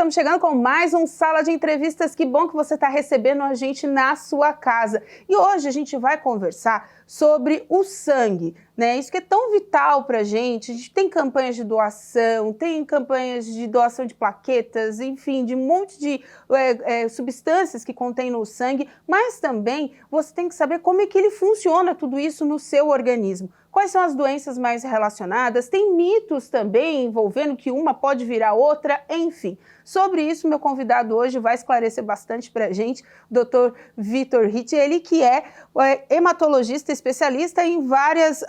estamos chegando com mais um Sala de Entrevistas. Que bom que você está recebendo a gente na sua casa. E hoje a gente vai conversar sobre o sangue, né? Isso que é tão vital para a gente. A gente tem campanhas de doação, tem campanhas de doação de plaquetas, enfim, de um monte de substâncias que contém no sangue, mas também você tem que saber como é que ele funciona, tudo isso no seu organismo. Quais são as doenças mais relacionadas? Tem mitos também envolvendo que uma pode virar outra, enfim. Sobre isso, meu convidado hoje vai esclarecer bastante para a gente, o Dr. Vitor Ritt, ele que é hematologista especialista em vários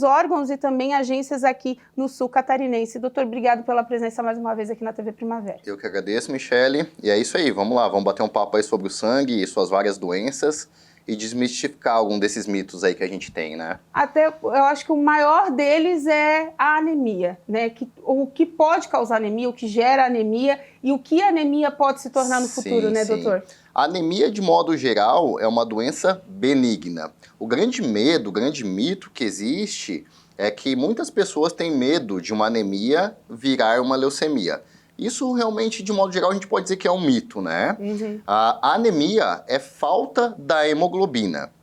órgãos e também agências aqui no sul catarinense. Doutor, obrigado pela presença mais uma vez aqui na TV Primavera. Eu que agradeço, Michele. E é isso aí, vamos lá, vamos bater um papo aí sobre o sangue e suas várias doenças e desmistificar algum desses mitos aí que a gente tem, né? Até, eu acho que o maior deles é a anemia, né? O que pode causar anemia, o que gera anemia e o que a anemia pode se tornar no futuro, né, doutor? A anemia, de modo geral, é uma doença benigna. O grande medo, o grande mito que existe é que muitas pessoas têm medo de uma anemia virar uma leucemia. Isso realmente, de modo geral, a gente pode dizer que é um mito, né? Uhum. A anemia é falta da hemoglobina,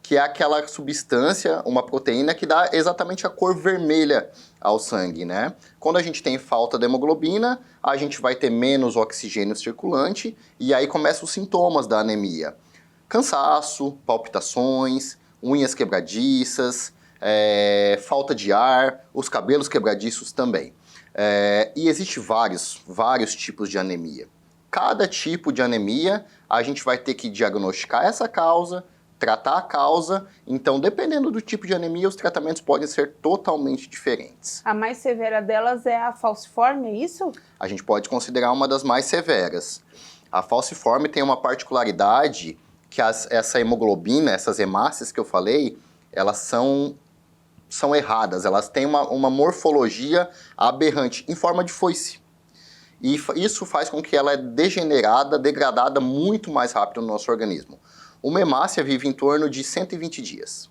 que é aquela substância, uma proteína que dá exatamente a cor vermelha ao sangue, né? Quando a gente tem falta da hemoglobina, a gente vai ter menos oxigênio circulante e aí começam os sintomas da anemia. Cansaço, palpitações, unhas quebradiças, falta de ar, os cabelos quebradiços também. E existem vários tipos de anemia. Cada tipo de anemia, a gente vai ter que diagnosticar essa causa, tratar a causa. Então, dependendo do tipo de anemia, os tratamentos podem ser totalmente diferentes. A mais severa delas é a falciforme, é isso? A gente pode considerar uma das mais severas. A falciforme tem uma particularidade que essa hemoglobina, essas hemácias que eu falei, elas são erradas, elas têm uma morfologia aberrante, em forma de foice. E isso faz com que ela é degradada muito mais rápido no nosso organismo. Uma hemácia vive em torno de 120 dias.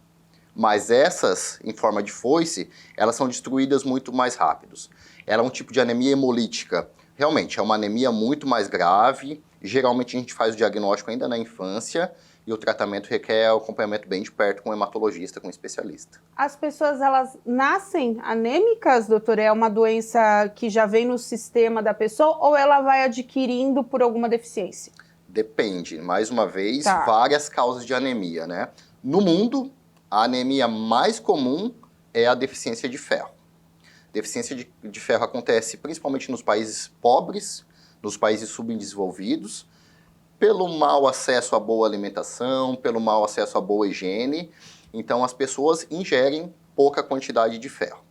Mas essas, em forma de foice, elas são destruídas muito mais rápidos. Ela é um tipo de anemia hemolítica. Realmente, é uma anemia muito mais grave. Geralmente a gente faz o diagnóstico ainda na infância e o tratamento requer o acompanhamento bem de perto com um hematologista, com um especialista. As pessoas, elas nascem anêmicas, doutor? É uma doença que já vem no sistema da pessoa ou ela vai adquirindo por alguma deficiência? Depende. Mais uma vez, várias causas de anemia, né? No mundo, a anemia mais comum é a deficiência de ferro. Deficiência de ferro acontece principalmente nos países pobres, nos países subdesenvolvidos, pelo mau acesso à boa alimentação, pelo mau acesso à boa higiene. Então, as pessoas ingerem pouca quantidade de ferro.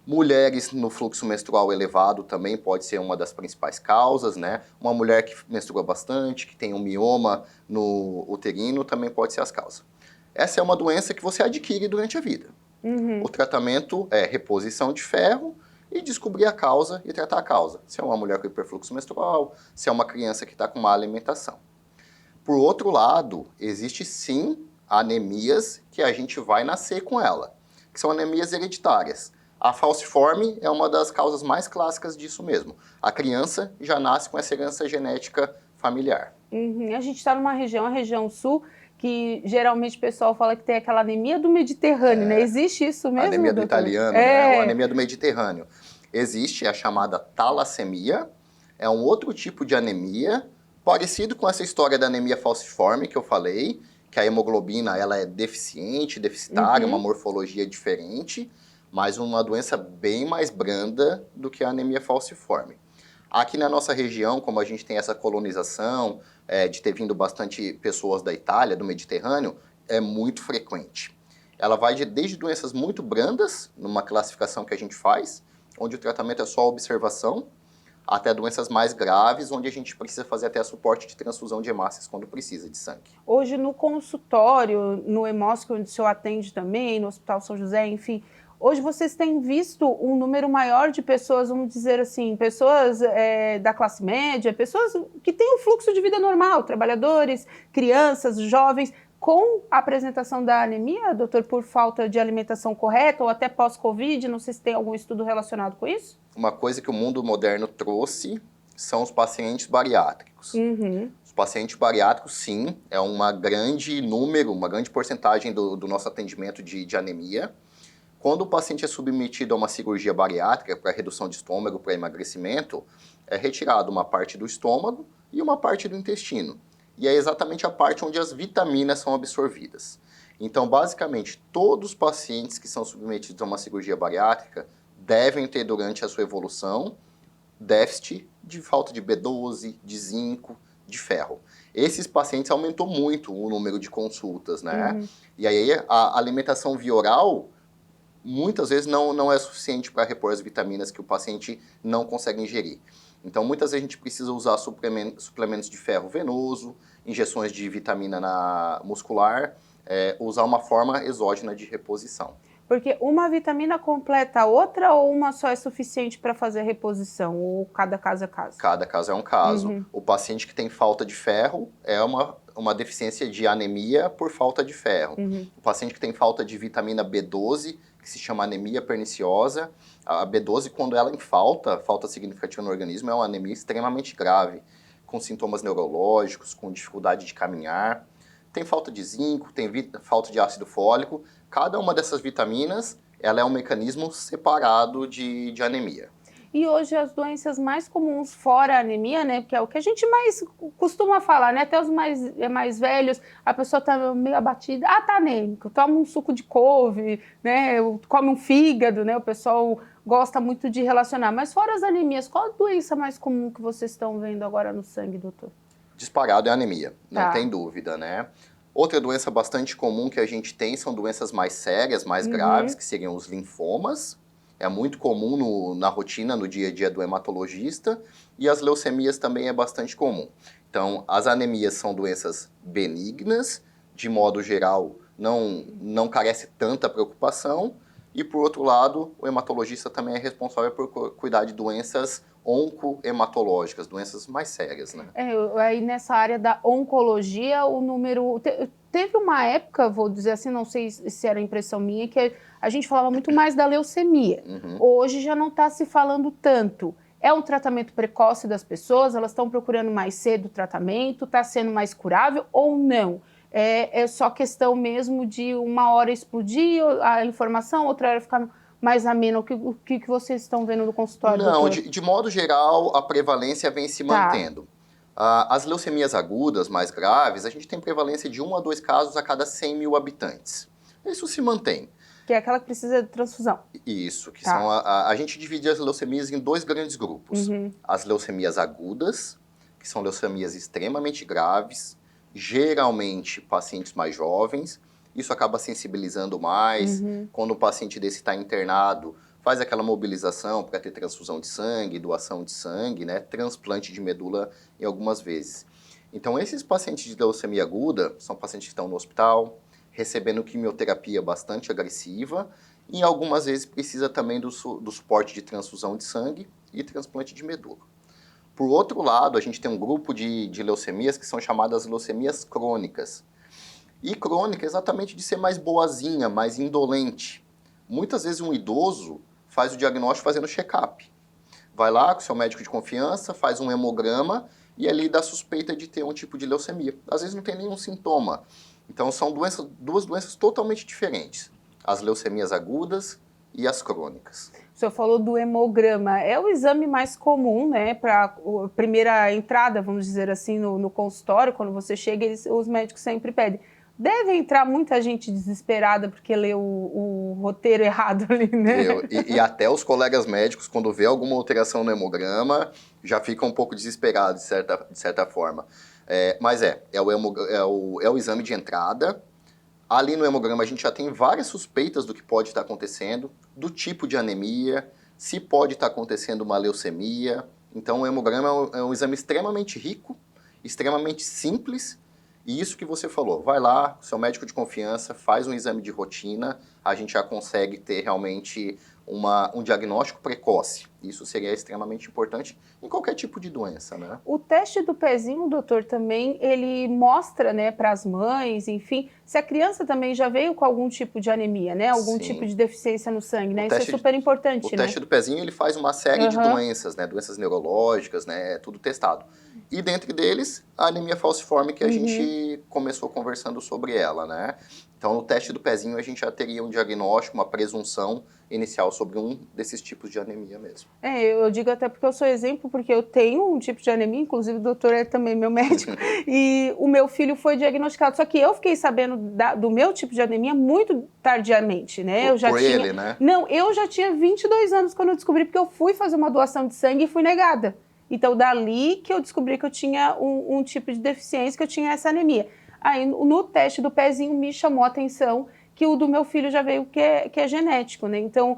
Mulheres no fluxo menstrual elevado também pode ser uma das principais causas, né? Uma mulher que menstrua bastante, que tem um mioma no uterino, também pode ser as causas. Essa é uma doença que você adquire durante a vida. Uhum. O tratamento é reposição de ferro e descobrir a causa e tratar a causa. Se é uma mulher com hiperfluxo menstrual, se é uma criança que está com má alimentação. Por outro lado, existe sim anemias que a gente vai nascer com ela, que são anemias hereditárias. A falciforme é uma das causas mais clássicas disso mesmo. A criança já nasce com essa herança genética familiar. Uhum. A gente está numa região, a região sul, que geralmente o pessoal fala que tem aquela anemia do Mediterrâneo, né? Existe isso mesmo, anemia do doutor? italiano, né? Ou anemia do Mediterrâneo. Existe a chamada talassemia, é um outro tipo de anemia, parecido com essa história da anemia falciforme que eu falei, que a hemoglobina ela é deficitária, uma morfologia diferente, mas uma doença bem mais branda do que a anemia falciforme. Aqui na nossa região, como a gente tem essa colonização, de ter vindo bastante pessoas da Itália, do Mediterrâneo, é muito frequente. Ela vai desde doenças muito brandas, numa classificação que a gente faz, onde o tratamento é só observação, até doenças mais graves, onde a gente precisa fazer até suporte de transfusão de hemácias quando precisa de sangue. Hoje no consultório, no Hemosc, onde o senhor atende também, no Hospital São José, enfim, hoje vocês têm visto um número maior de pessoas, vamos dizer assim, pessoas da classe média, pessoas que têm um fluxo de vida normal, trabalhadores, crianças, jovens, com a apresentação da anemia, doutor, por falta de alimentação correta ou até pós-Covid? Não sei se tem algum estudo relacionado com isso? Uma coisa que o mundo moderno trouxe são os pacientes bariátricos. Os pacientes bariátricos, sim, é uma grande número, uma grande porcentagem do nosso atendimento de anemia. Quando o paciente é submetido a uma cirurgia bariátrica para redução de estômago, para emagrecimento, é retirado uma parte do estômago e uma parte do intestino. E é exatamente a parte onde as vitaminas são absorvidas. Então, basicamente, todos os pacientes que são submetidos a uma cirurgia bariátrica devem ter, durante a sua evolução, déficit de falta de B12, de zinco, de ferro. Esses pacientes aumentou muito o número de consultas, né? E aí a alimentação via oral muitas vezes não é suficiente para repor as vitaminas que o paciente não consegue ingerir. Então, muitas vezes a gente precisa usar suplementos de ferro venoso, injeções de vitamina muscular, usar uma forma exógena de reposição. Porque uma vitamina completa a outra ou uma só é suficiente para fazer a reposição? Ou cada caso é caso? Cada caso é um caso. O paciente que tem falta de ferro é uma deficiência de anemia por falta de ferro. O paciente que tem falta de vitamina B12, que se chama anemia perniciosa, a B12, quando ela em falta significativa no organismo, é uma anemia extremamente grave, com sintomas neurológicos, com dificuldade de caminhar. Tem falta de zinco, tem falta de ácido fólico. Cada uma dessas vitaminas, ela é um mecanismo separado de anemia. E hoje as doenças mais comuns fora a anemia, né, porque é o que a gente mais costuma falar, né, até os mais velhos, a pessoa tá meio abatida, tá anêmico, toma um suco de couve, né, come um fígado, né, o pessoal gosta muito de relacionar. Mas fora as anemias, qual a doença mais comum que vocês estão vendo agora no sangue, doutor? Disparado é anemia, não tem dúvida, né? Outra doença bastante comum que a gente tem são doenças mais sérias, mais graves, que seriam os linfomas. É muito comum na rotina, no dia a dia do hematologista. E as leucemias também é bastante comum. Então, as anemias são doenças benignas, de modo geral, não carece tanta preocupação. E, por outro lado, o hematologista também é responsável por cuidar de doenças oncohematológicas, doenças mais sérias, né? Aí nessa área da oncologia, o número... Teve uma época, vou dizer assim, não sei se era impressão minha, que a gente falava muito mais da leucemia. Hoje já não está se falando tanto. É um tratamento precoce das pessoas? Elas estão procurando mais cedo o tratamento? Está sendo mais curável ou não? É só questão mesmo de uma hora explodir a informação, outra hora ficar mais ameno. O que vocês estão vendo no consultório, Não, doutor? de modo geral, a prevalência vem se mantendo. As leucemias agudas, mais graves, a gente tem prevalência de 1 a 2 casos a cada 100 mil habitantes. Isso se mantém. Que é aquela que precisa de transfusão. Isso, que são a gente divide as leucemias em 2 grandes grupos. As leucemias agudas, que são leucemias extremamente graves, geralmente pacientes mais jovens. Isso acaba sensibilizando mais. Quando o paciente desse está internado, faz aquela mobilização para ter transfusão de sangue, doação de sangue, né? Transplante de medula em algumas vezes. Então, esses pacientes de leucemia aguda são pacientes que estão no hospital, recebendo quimioterapia bastante agressiva e algumas vezes precisa também do suporte de transfusão de sangue e transplante de medula. Por outro lado, a gente tem um grupo de leucemias que são chamadas leucemias crônicas. E crônica é exatamente de ser mais boazinha, mais indolente. Muitas vezes um idoso faz o diagnóstico fazendo check-up. Vai lá com o seu médico de confiança, faz um hemograma e ali dá suspeita de ter um tipo de leucemia. Às vezes não tem nenhum sintoma. Então são duas doenças totalmente diferentes. As leucemias agudas e as crônicas. O senhor falou do hemograma. É o exame mais comum, né, para a primeira entrada, vamos dizer assim, no consultório. Quando você chega, os médicos sempre pedem. Deve entrar muita gente desesperada porque leu o roteiro errado ali, né? E até os colegas médicos, quando vê alguma alteração no hemograma, já ficam um pouco desesperados, de certa forma. Mas é o exame de entrada. Ali no hemograma a gente já tem várias suspeitas do que pode estar acontecendo, do tipo de anemia, se pode estar acontecendo uma leucemia. Então o hemograma é um exame extremamente rico, extremamente simples, E isso que você falou, vai lá, seu médico de confiança, faz um exame de rotina, a gente já consegue ter realmente um diagnóstico precoce. Isso seria extremamente importante em qualquer tipo de doença, né? O teste do pezinho, doutor, também, ele mostra, né, para as mães, enfim, se a criança também já veio com algum tipo de anemia, né? Algum tipo de deficiência no sangue, né? Isso é super importante, né? O teste do pezinho, ele faz uma série de doenças, né? Doenças neurológicas, né? É tudo testado. E dentre deles, a anemia falciforme, que a gente começou conversando sobre ela, né? Então, no teste do pezinho, a gente já teria um diagnóstico, uma presunção inicial sobre um desses tipos de anemia mesmo. Eu digo até porque eu sou exemplo, porque eu tenho um tipo de anemia, inclusive o doutor é também meu médico, e o meu filho foi diagnosticado, só que eu fiquei sabendo do meu tipo de anemia muito tardiamente, né? Ele, né? Não, eu já tinha 22 anos quando eu descobri, porque eu fui fazer uma doação de sangue e fui negada. Então, dali que eu descobri que eu tinha um tipo de deficiência, que eu tinha essa anemia. Aí, no teste do pezinho, me chamou a atenção que o do meu filho já veio que é genético, né? Então,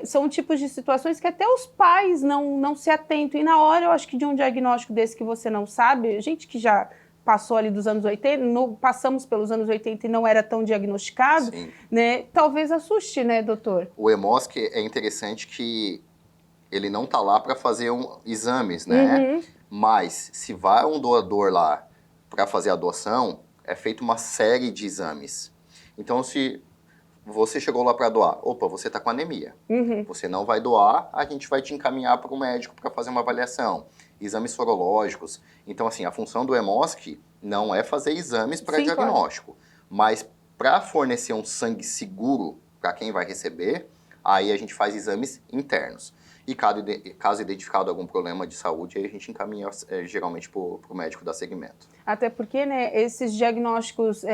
são tipos de situações que até os pais não se atentam. E na hora, eu acho que de um diagnóstico desse que você não sabe, gente que já passou ali dos anos 80, passamos pelos anos 80 e não era tão diagnosticado, né? Talvez assuste, né, doutor? O EMOSC é interessante que ele não tá lá para fazer exames, né? Mas se vai um doador lá para fazer a doação, é feita uma série de exames. Então, se você chegou lá para doar, opa, você tá com anemia. Você não vai doar, a gente vai te encaminhar para o médico para fazer uma avaliação. Exames sorológicos. Então, assim, a função do EMOSC não é fazer exames para diagnóstico, mas para fornecer um sangue seguro para quem vai receber, aí a gente faz exames internos. E caso identificado algum problema de saúde, aí a gente encaminha geralmente para o médico dar seguimento. Até porque, né, esses diagnósticos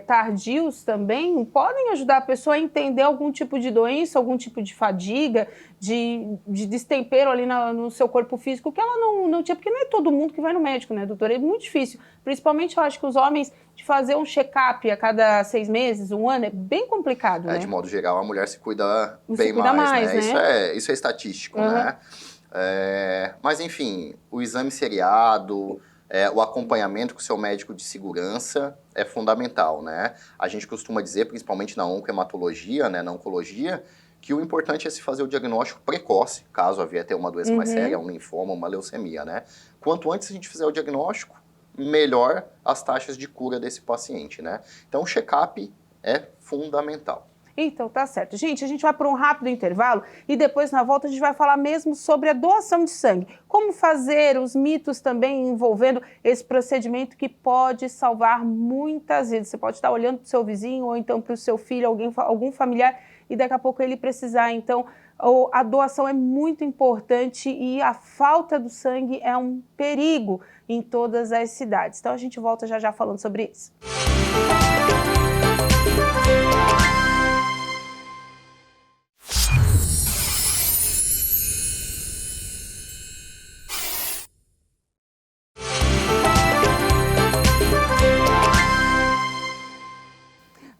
tardios também podem ajudar a pessoa a entender algum tipo de doença, algum tipo de fadiga, de destempero ali no seu corpo físico, que ela não tinha, porque não é todo mundo que vai no médico, né, doutora? É muito difícil. Principalmente, eu acho que os homens, de fazer um check-up a cada 6 meses, 1 ano, é bem complicado, né? De modo geral, a mulher se cuida bem mais, né? Isso é estatístico, né? Mas, enfim, o exame seriado, o acompanhamento com o seu médico de segurança é fundamental, né? A gente costuma dizer, principalmente na oncohematologia, né, na oncologia, que o importante é se fazer o diagnóstico precoce, caso havia até uma doença mais séria, um linfoma, uma leucemia, né? Quanto antes a gente fizer o diagnóstico, melhor as taxas de cura desse paciente, né? Então, o check-up é fundamental. Então, tá certo. Gente, a gente vai para um rápido intervalo e depois, na volta, a gente vai falar mesmo sobre a doação de sangue. Como fazer, os mitos também envolvendo esse procedimento que pode salvar muitas vidas. Você pode estar olhando para o seu vizinho ou então para o seu filho, algum familiar, e daqui a pouco ele precisar. Então, a doação é muito importante e a falta do sangue é um perigo em todas as cidades. Então, a gente volta já falando sobre isso.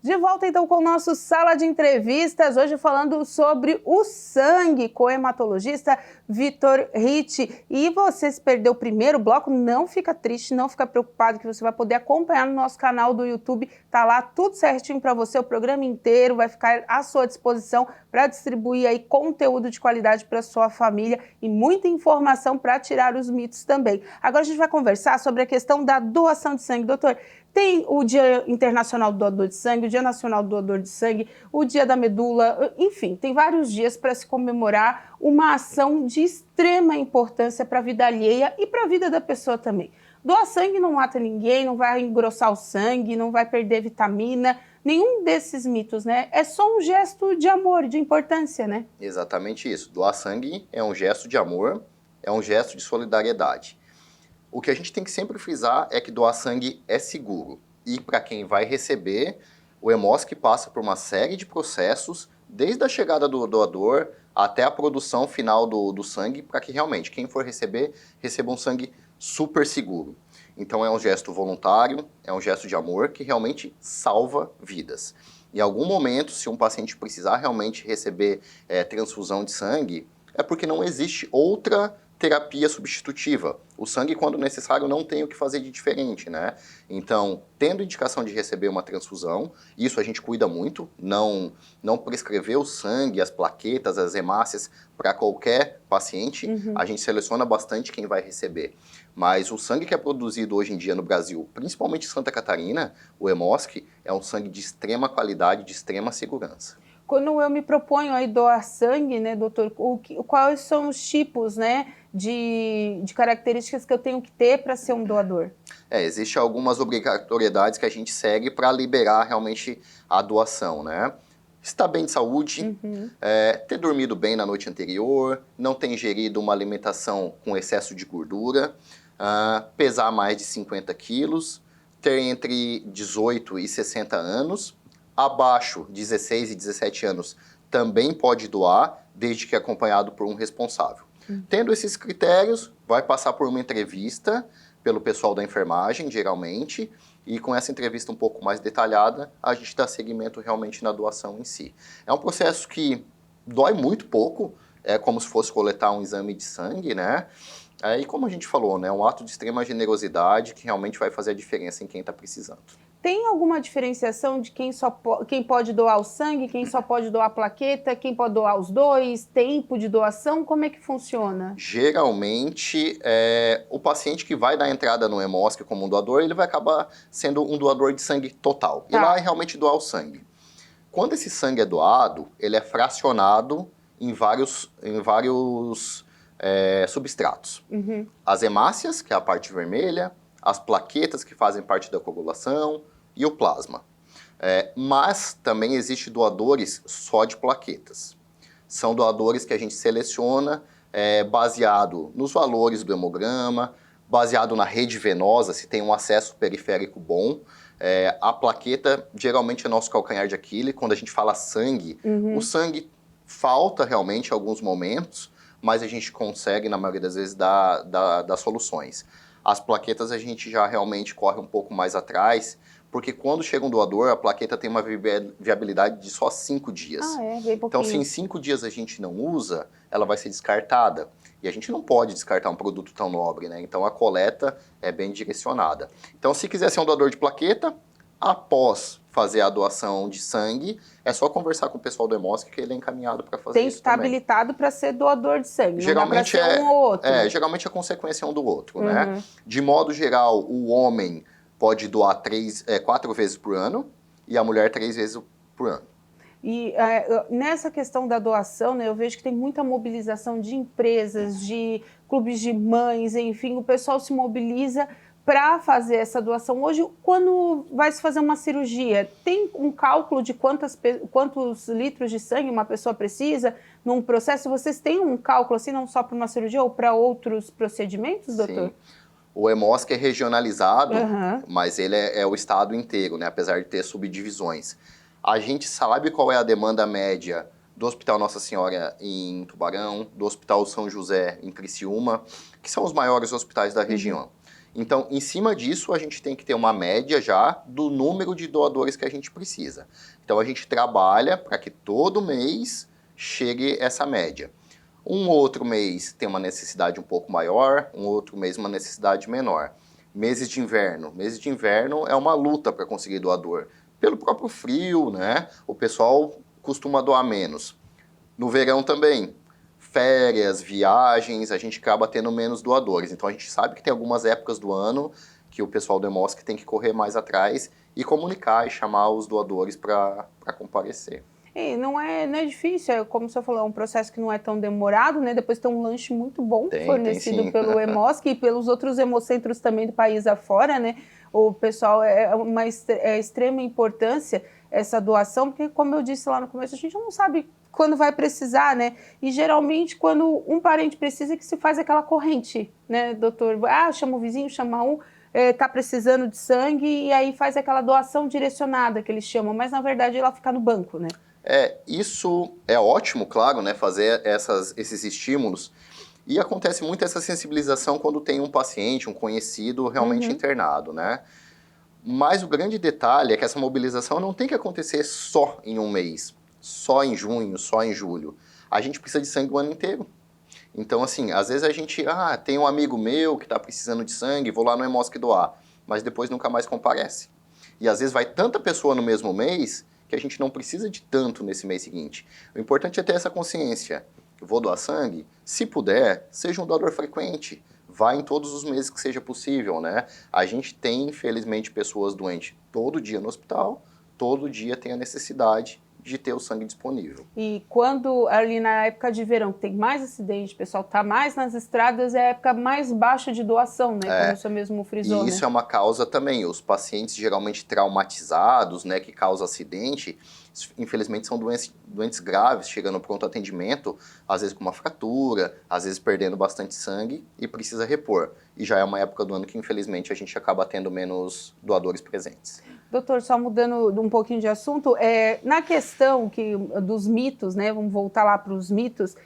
De volta então com o nosso Sala de Entrevistas, hoje falando sobre o sangue com o hematologista Vitor Ritt. E você se perdeu o primeiro bloco, não fica triste, não fica preocupado, que você vai poder acompanhar no nosso canal do YouTube, tá lá tudo certinho para você, o programa inteiro vai ficar à sua disposição para distribuir aí conteúdo de qualidade para sua família e muita informação para tirar os mitos também. Agora a gente vai conversar sobre a questão da doação de sangue. Doutor, tem o Dia Internacional do Doador de Sangue, o Dia Nacional do Doador de Sangue, o Dia da Medula, enfim, tem vários dias para se comemorar uma ação de extrema importância para a vida alheia e para a vida da pessoa também. Doar sangue não mata ninguém, não vai engrossar o sangue, não vai perder vitamina, nenhum desses mitos, né? É só um gesto de amor, de importância, né? Exatamente isso. Doar sangue é um gesto de amor, é um gesto de solidariedade. O que a gente tem que sempre frisar é que doar sangue é seguro. E para quem vai receber, o EMOSC passa por uma série de processos, desde a chegada do doador até a produção final do sangue, para que realmente quem for receber, receba um sangue super seguro. Então é um gesto voluntário, é um gesto de amor que realmente salva vidas. Em algum momento, se um paciente precisar realmente receber transfusão de sangue, é porque não existe outra terapia substitutiva. O sangue, quando necessário, não tem o que fazer de diferente, né? Então, tendo indicação de receber uma transfusão, isso a gente cuida muito, não prescrever o sangue, as plaquetas, as hemácias para qualquer paciente, a gente seleciona bastante quem vai receber. Mas o sangue que é produzido hoje em dia no Brasil, principalmente em Santa Catarina, o Hemosk, é um sangue de extrema qualidade, de extrema segurança. Quando eu me proponho a doar sangue, né, doutor, quais são os tipos, né, de características que eu tenho que ter para ser um doador? Existem algumas obrigatoriedades que a gente segue para liberar realmente a doação, né? Estar bem de saúde, ter dormido bem na noite anterior, não ter ingerido uma alimentação com excesso de gordura, pesar mais de 50 quilos, ter entre 18 e 60 anos, abaixo de 16 e 17 anos também pode doar, desde que acompanhado por um responsável. Tendo esses critérios, vai passar por uma entrevista pelo pessoal da enfermagem, geralmente, e com essa entrevista um pouco mais detalhada, a gente dá seguimento realmente na doação em si. É um processo que dói muito pouco, é como se fosse coletar um exame de sangue, né? E como a gente falou, né, é um ato de extrema generosidade que realmente vai fazer a diferença em quem está precisando. Tem alguma diferenciação de quem pode doar o sangue, quem só pode doar a plaqueta, quem pode doar os dois, tempo de doação, como é que funciona? Geralmente, o paciente que vai dar entrada no Hemosk como um doador, ele vai acabar sendo um doador de sangue total. E lá é realmente doar o sangue. Quando esse sangue é doado, ele é fracionado em vários substratos. As hemácias, que é a parte vermelha, as plaquetas, que fazem parte da coagulação, e o plasma. Mas também existem doadores só de plaquetas. São doadores que a gente seleciona baseado nos valores do hemograma, baseado na rede venosa, se tem um acesso periférico bom. A plaqueta geralmente é nosso calcanhar de Aquiles. Quando a gente fala sangue, o sangue falta realmente em alguns momentos, mas a gente consegue, na maioria das vezes, dar soluções. As plaquetas a gente já realmente corre um pouco mais atrás, porque quando chega um doador, a plaqueta tem uma viabilidade de só 5 dias. Bem pouquinho. Então, se em 5 dias a gente não usa, ela vai ser descartada. E a gente não pode descartar um produto tão nobre, né? Então, a coleta é bem direcionada. Então, se quiser ser um doador de plaqueta, após fazer a doação de sangue, é só conversar com o pessoal do Hemosk que ele é encaminhado para fazer isso também. Tem que estar habilitado para ser doador de sangue, geralmente não dá pra ser um ou outro. Geralmente a consequência é um do outro, né? De modo geral, o homem pode doar 4 vezes por ano e a mulher 3 vezes por ano. E nessa questão da doação, né, eu vejo que tem muita mobilização de empresas, de clubes de mães, enfim, o pessoal se mobiliza para fazer essa doação. Hoje, quando vai se fazer uma cirurgia, tem um cálculo de quantos litros de sangue uma pessoa precisa num processo? Vocês têm um cálculo assim, não só para uma cirurgia ou para outros procedimentos, doutor? Sim. O Hemosk é regionalizado, mas ele é o estado inteiro, né? Apesar de ter subdivisões. A gente sabe qual é a demanda média do Hospital Nossa Senhora em Tubarão, do Hospital São José em Criciúma, que são os maiores hospitais da região. Então, em cima disso, a gente tem que ter uma média já do número de doadores que a gente precisa. Então, a gente trabalha para que todo mês chegue essa média. Um outro mês tem uma necessidade um pouco maior, um outro mês uma necessidade menor. Meses de inverno. Meses de inverno é uma luta para conseguir doador. Pelo próprio frio, né? O pessoal costuma doar menos. No verão também. Férias, viagens, a gente acaba tendo menos doadores. Então a gente sabe que tem algumas épocas do ano que o pessoal do Hemosk tem que correr mais atrás e comunicar e chamar os doadores para comparecer. Não é difícil, como o senhor falou, é um processo que não é tão demorado, né? Depois tem um lanche muito bom fornecido pelo Hemosk e pelos outros hemocentros também do país afora, né? O pessoal, é extrema importância essa doação, porque como eu disse lá no começo, a gente não sabe quando vai precisar, né? E geralmente quando um parente precisa que se faz aquela corrente, né, doutor? Chama o vizinho, chama um, tá precisando de sangue e aí faz aquela doação direcionada que eles chamam, mas na verdade ela fica no banco, né? Isso é ótimo, claro, né, fazer esses estímulos. E acontece muito essa sensibilização quando tem um paciente, um conhecido realmente internado, né? Mas o grande detalhe é que essa mobilização não tem que acontecer só em um mês, só em junho, só em julho. A gente precisa de sangue o ano inteiro. Então, assim, às vezes a gente, tem um amigo meu que está precisando de sangue, vou lá no Hemosc doar, mas depois nunca mais comparece. E às vezes vai tanta pessoa no mesmo mês que a gente não precisa de tanto nesse mês seguinte. O importante é ter essa consciência. Eu vou doar sangue? Se puder, seja um doador frequente. Vá em todos os meses que seja possível, né? A gente tem, infelizmente, pessoas doentes todo dia no hospital, todo dia tem a necessidade de ter o sangue disponível. E quando, ali na época de verão, que tem mais acidente, o pessoal tá mais nas estradas, é a época mais baixa de doação, né? Como o senhor mesmo frisou, E isso né? é uma causa também. Os pacientes geralmente traumatizados, né, que causam acidente, infelizmente são doentes graves, chegando ao pronto atendimento, às vezes com uma fratura, às vezes perdendo bastante sangue e precisa repor. E já é uma época do ano que, infelizmente, a gente acaba tendo menos doadores presentes. Doutor, só mudando um pouquinho de assunto, na questão dos mitos, né? Vamos voltar lá para os mitos.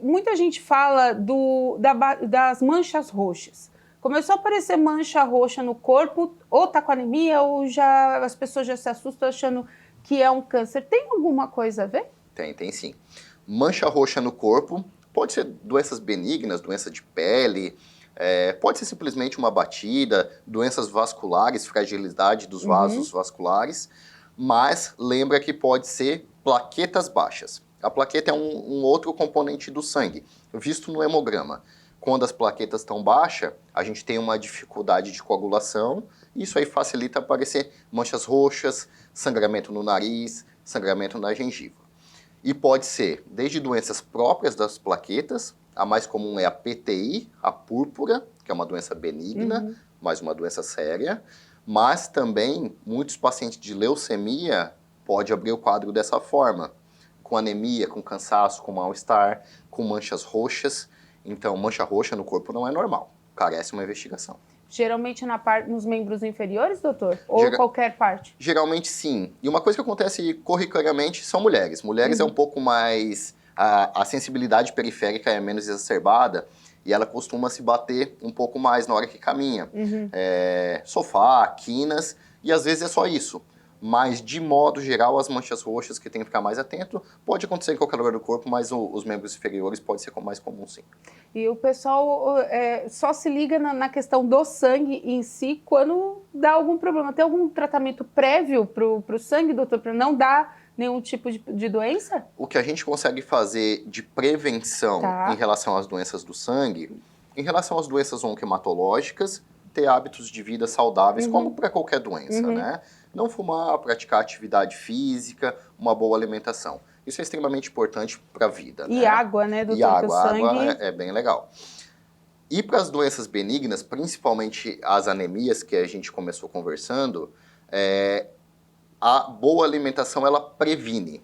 Muita gente fala das manchas roxas. Começou a aparecer mancha roxa no corpo, ou tá com anemia, ou as pessoas já se assustam achando que é um câncer. Tem alguma coisa a ver? Tem sim. Mancha roxa no corpo pode ser doenças benignas, doença de pele, pode ser simplesmente uma batida, doenças vasculares, fragilidade dos vasos vasculares, mas lembra que pode ser plaquetas baixas. A plaqueta é um outro componente do sangue, visto no hemograma. Quando as plaquetas estão baixas, a gente tem uma dificuldade de coagulação, e isso aí facilita aparecer manchas roxas, sangramento no nariz, sangramento na gengiva. E pode ser desde doenças próprias das plaquetas, a mais comum é a PTI, a púrpura, que é uma doença benigna, mas uma doença séria, mas também muitos pacientes de leucemia podem abrir o quadro dessa forma, com anemia, com cansaço, com mal-estar, com manchas roxas. Então, mancha roxa no corpo não é normal, carece uma investigação. Geralmente nos membros inferiores, doutor? Ou qualquer parte? Geralmente sim. E uma coisa que acontece corriqueiramente são mulheres. Mulheres é um pouco mais... A sensibilidade periférica é menos exacerbada e ela costuma se bater um pouco mais na hora que caminha. Sofá, quinas, e às vezes é só isso. Mas, de modo geral, as manchas roxas, que tem que ficar mais atento, pode acontecer em qualquer lugar do corpo, mas os membros inferiores pode ser mais comum, sim. E o pessoal só se liga na questão do sangue em si quando dá algum problema. Tem algum tratamento prévio para o sangue, doutor, para não dar nenhum tipo de doença? O que a gente consegue fazer de prevenção em relação às doenças do sangue, em relação às doenças oncohematológicas, ter hábitos de vida saudáveis, como para qualquer doença, né? Não fumar, praticar atividade física, uma boa alimentação. Isso é extremamente importante para a vida. E água, né, doutor? E água é bem legal. E para as doenças benignas, principalmente as anemias que a gente começou conversando, a boa alimentação, ela previne.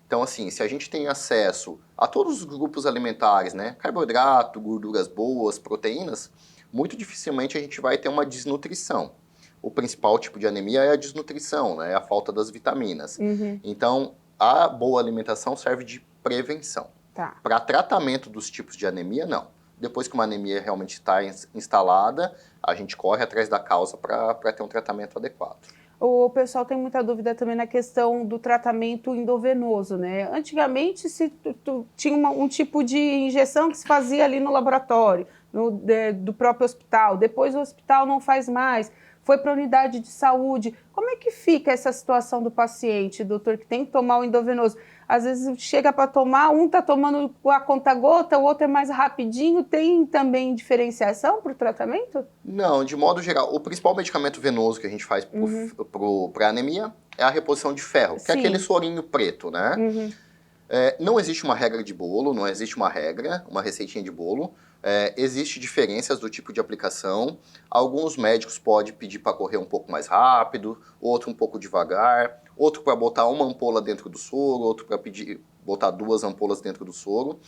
Então, assim, se a gente tem acesso a todos os grupos alimentares, né, carboidrato, gorduras boas, proteínas, muito dificilmente a gente vai ter uma desnutrição. O principal tipo de anemia é a desnutrição, né, a falta das vitaminas. Então, a boa alimentação serve de prevenção. Para tratamento dos tipos de anemia, não. Depois que uma anemia realmente está instalada, a gente corre atrás da causa para ter um tratamento adequado. O pessoal tem muita dúvida também na questão do tratamento endovenoso, né? Antigamente tinha um tipo de injeção que se fazia ali no laboratório, do próprio hospital. Depois o hospital não faz mais, foi para a unidade de saúde. Como é que fica essa situação do paciente, doutor, que tem que tomar o endovenoso? Às vezes chega para tomar, um está tomando a conta-gota, o outro é mais rapidinho. Tem também diferenciação para o tratamento? Não, de modo geral, o principal medicamento venoso que a gente faz para anemia é a reposição de ferro, que é aquele sorinho preto, né? Não existe uma regra de bolo, não existe uma regra, uma receitinha de bolo. Existem diferenças do tipo de aplicação. Alguns médicos podem pedir para correr um pouco mais rápido, outro um pouco devagar, outro para botar uma ampola dentro do soro, outro para pedir botar 2 ampolas dentro do soro.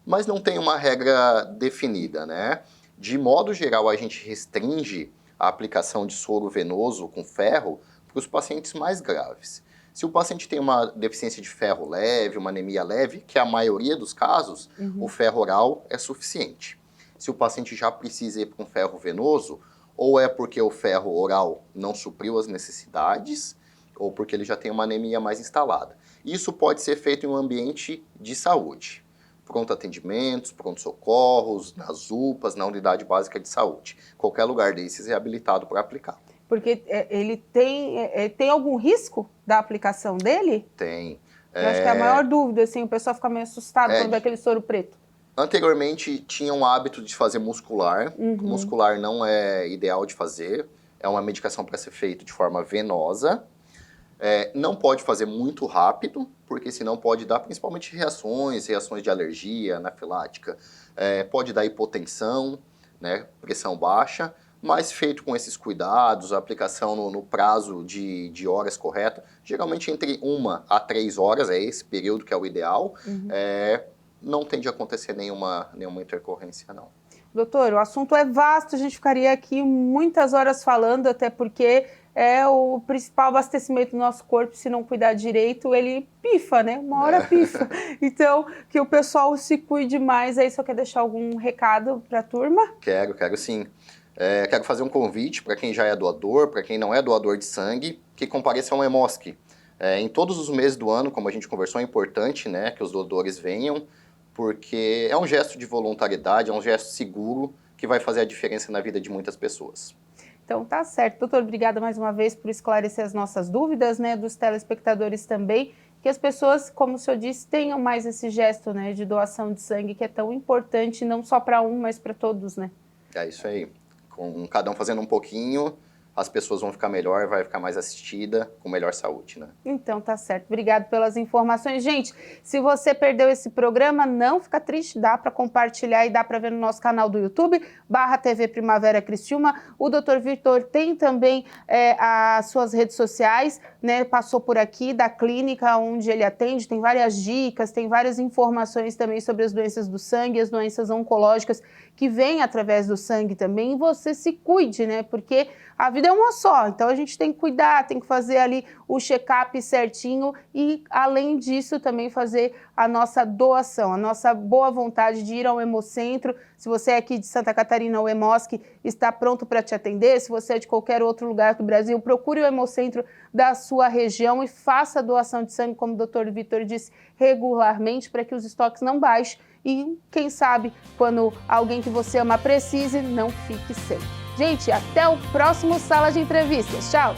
Mas não tem uma regra definida, né? De modo geral, a gente restringe a aplicação de soro venoso com ferro para os pacientes mais graves. Se o paciente tem uma deficiência de ferro leve, uma anemia leve, que é a maioria dos casos, o ferro oral é suficiente. Se o paciente já precisa ir para um ferro venoso, ou é porque o ferro oral não supriu as necessidades, ou porque ele já tem uma anemia mais instalada. Isso pode ser feito em um ambiente de saúde. pronto atendimentos, pronto-socorros, nas UPAs, na unidade básica de saúde. Qualquer lugar desses é habilitado para aplicar. Porque ele tem algum risco da aplicação dele? Tem. Eu acho que é a maior dúvida, assim, o pessoal fica meio assustado quando vê aquele soro preto. Anteriormente tinha um hábito de fazer muscular. Muscular não é ideal de fazer. É uma medicação para ser feita de forma venosa. Não pode fazer muito rápido, porque senão pode dar principalmente reações de alergia, anafilática. Pode dar hipotensão, né, pressão baixa, mas feito com esses cuidados, a aplicação no prazo de horas correto, geralmente entre 1 a 3 horas, é esse período que é o ideal, não tende a acontecer nenhuma intercorrência, não. Doutor, o assunto é vasto, a gente ficaria aqui muitas horas falando, até porque é o principal abastecimento do nosso corpo. Se não cuidar direito, ele pifa, né? Uma hora pifa. Então, que o pessoal se cuide mais. Aí, só quer deixar algum recado para a turma? Quero sim. Quero fazer um convite para quem já é doador, para quem não é doador de sangue, que compareça ao Hemosk. Em todos os meses do ano, como a gente conversou, é importante, né, que os doadores venham, porque é um gesto de voluntariedade, é um gesto seguro que vai fazer a diferença na vida de muitas pessoas. Então tá certo. Doutor, obrigada mais uma vez por esclarecer as nossas dúvidas, né, dos telespectadores também, que as pessoas, como o senhor disse, tenham mais esse gesto, né, de doação de sangue, que é tão importante, não só para um, mas para todos, né? É isso aí. Com cada um fazendo um pouquinho, as pessoas vão ficar melhor, vai ficar mais assistida, com melhor saúde, né? Então tá certo. Obrigado pelas informações. Gente, se você perdeu esse programa, não fica triste, dá para compartilhar e dá para ver no nosso canal do YouTube, /TV Primavera Criciúma. O Dr. Vitor tem também as suas redes sociais, né? Passou por aqui da clínica onde ele atende, tem várias dicas, tem várias informações também sobre as doenças do sangue, as doenças oncológicas que vêm através do sangue também. E você se cuide, né? Porque a vida é uma só, então a gente tem que cuidar, tem que fazer ali o check-up certinho e, além disso, também fazer a nossa doação, a nossa boa vontade de ir ao Hemocentro. Se você é aqui de Santa Catarina, o Hemosk está pronto para te atender. Se você é de qualquer outro lugar do Brasil, procure o Hemocentro da sua região e faça a doação de sangue, como o Dr. Vitor disse, regularmente, para que os estoques não baixem e, quem sabe, quando alguém que você ama precise, não fique sem. Gente, até o próximo Sala de Entrevistas. Tchau!